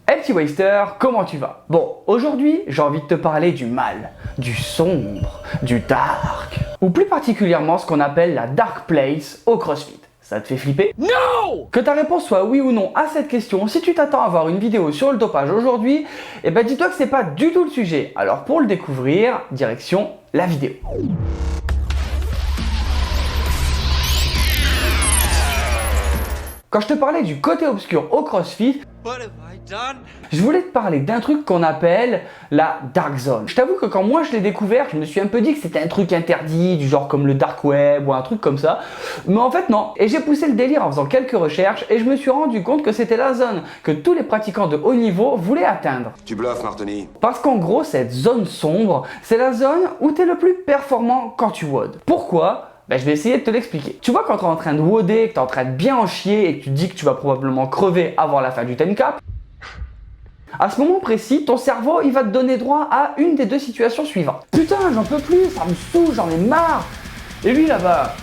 Hey petit Waster, comment tu vas? Bon, aujourd'hui, j'ai envie de te parler du mal, du sombre, du dark, ou plus particulièrement ce qu'on appelle la dark place au CrossFit. Ça te fait flipper? No! Que ta réponse soit oui ou non à cette question, si tu t'attends à voir une vidéo sur le dopage aujourd'hui, eh ben dis-toi que c'est pas du tout le sujet. Alors pour le découvrir, direction la vidéo. Quand je te parlais du côté obscur au CrossFit, je voulais te parler d'un truc qu'on appelle la dark zone. Je t'avoue que quand moi je l'ai découvert, je me suis un peu dit que c'était un truc interdit, du genre comme le dark web ou un truc comme ça. Mais en fait non. Et j'ai poussé le délire en faisant quelques recherches et je me suis rendu compte que c'était la zone que tous les pratiquants de haut niveau voulaient atteindre. Tu bluffes, Martoni. Parce qu'en gros, cette zone sombre, c'est la zone où tu es le plus performant quand tu WOD. Pourquoi ? Ben, je vais essayer de te l'expliquer. Tu vois, quand tu es en train de WODer, que tu es en train de bien en chier et que tu te dis que tu vas probablement crever avant la fin du 10 cap, à ce moment précis, ton cerveau, il va te donner droit à une des deux situations suivantes. Putain, j'en peux plus, ça me saoule, j'en ai marre. Et lui là-bas,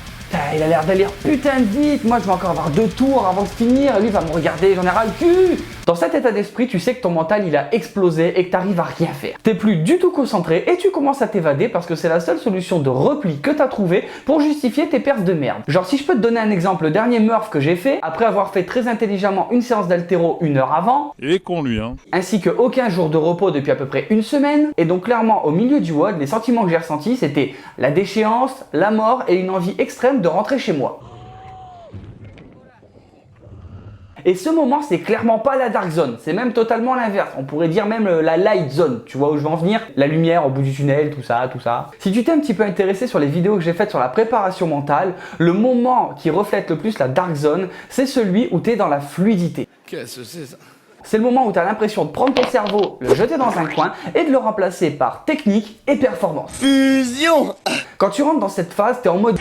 il a l'air d'aller putain de vite, moi je vais encore avoir 2 tours avant de finir, et lui va me regarder, j'en ai ras le cul. Dans cet état d'esprit, tu sais que ton mental il a explosé et que tu arrives à rien faire. T'es plus du tout concentré et tu commences à t'évader parce que c'est la seule solution de repli que tu as trouvé pour justifier tes perfs de merde. Genre si je peux te donner un exemple, le dernier Murph que j'ai fait, après avoir fait très intelligemment une séance d'haltéro 1 heure avant, Il est con lui, hein. ainsi que aucun jour de repos depuis à peu près une semaine, et donc clairement au milieu du WOD, les sentiments que j'ai ressentis c'était la déchéance, la mort et une envie extrême de rentrer chez moi. Et ce moment, c'est clairement pas la dark zone, c'est même totalement l'inverse. On pourrait dire même la light zone, tu vois où je veux en venir? La lumière au bout du tunnel, tout ça, tout ça. Si tu t'es un petit peu intéressé sur les vidéos que j'ai faites sur la préparation mentale, le moment qui reflète le plus la dark zone, c'est celui où tu es dans la fluidité. Qu'est-ce que c'est ça? C'est le moment où tu as l'impression de prendre ton cerveau, le jeter dans un coin et de le remplacer par technique et performance. Fusion. Quand tu rentres dans cette phase, tu es en mode...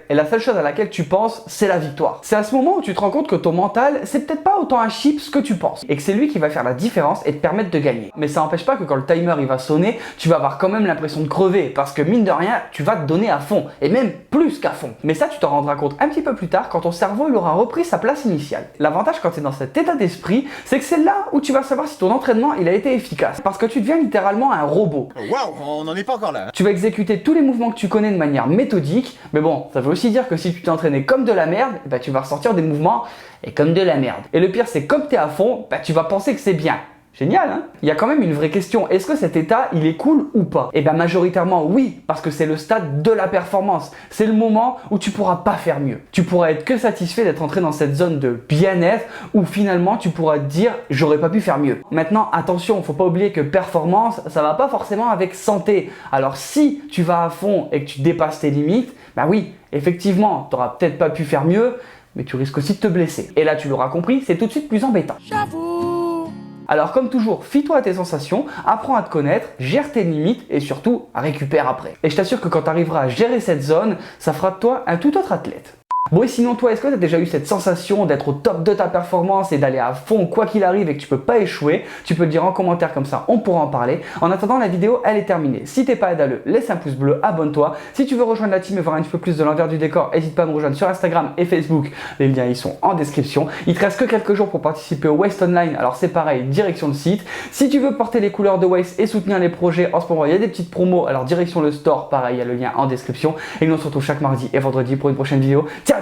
Et la seule chose à laquelle tu penses, c'est la victoire. C'est à ce moment où tu te rends compte que ton mental, c'est peut-être pas autant un chips que tu penses. Et que c'est lui qui va faire la différence et te permettre de gagner. Mais ça n'empêche pas que quand le timer il va sonner, tu vas avoir quand même l'impression de crever. Parce que mine de rien, tu vas te donner à fond. Et même plus qu'à fond. Mais ça, tu t'en rendras compte un petit peu plus tard quand ton cerveau il aura repris sa place initiale. L'avantage quand tu es dans cet état d'esprit, c'est que c'est là où tu vas savoir si ton entraînement il a été efficace. Parce que tu deviens littéralement un robot. Waouh, on n'en est pas encore là. Tu vas exécuter tous les mouvements que tu connais de manière méthodique, mais bon, ça veut aussi dire que si tu t'es entraîné comme de la merde, bah, tu vas ressortir des mouvements et comme de la merde. Et le pire, c'est comme tu es à fond, bah, tu vas penser que c'est bien. Génial, hein? Il y a quand même une vraie question, est-ce que cet état, il est cool ou pas? Et bien majoritairement oui, parce que c'est le stade de la performance. C'est le moment où tu pourras pas faire mieux. Tu pourras être que satisfait d'être entré dans cette zone de bien-être où finalement tu pourras te dire j'aurais pas pu faire mieux. Maintenant attention, faut pas oublier que performance, ça va pas forcément avec santé. Alors si tu vas à fond et que tu dépasses tes limites, bah oui, effectivement, tu n'auras peut-être pas pu faire mieux, mais tu risques aussi de te blesser. Et là tu l'auras compris, c'est tout de suite plus embêtant. J'avoue. Alors comme toujours, fie-toi à tes sensations, apprends à te connaître, gère tes limites et surtout récupère après. Et je t'assure que quand tu arriveras à gérer cette zone, ça fera de toi un tout autre athlète. Bon et sinon toi, est-ce que tu as déjà eu cette sensation d'être au top de ta performance et d'aller à fond quoi qu'il arrive et que tu peux pas échouer? Tu peux le dire en commentaire comme ça, on pourra en parler. En attendant, la vidéo elle est terminée. Si t'es pas adaleux, laisse un pouce bleu, abonne-toi. Si tu veux rejoindre la team et voir un petit peu plus de l'envers du décor, n'hésite pas à me rejoindre sur Instagram et Facebook. Les liens ils sont en description. Il te reste que quelques jours pour participer au Waste Online, alors c'est pareil, direction le site. Si tu veux porter les couleurs de Waste et soutenir les projets, en ce moment il y a des petites promos, alors direction le store, pareil, il y a le lien en description. Et nous on se retrouve chaque mardi et vendredi pour une prochaine vidéo. Ciao ciao.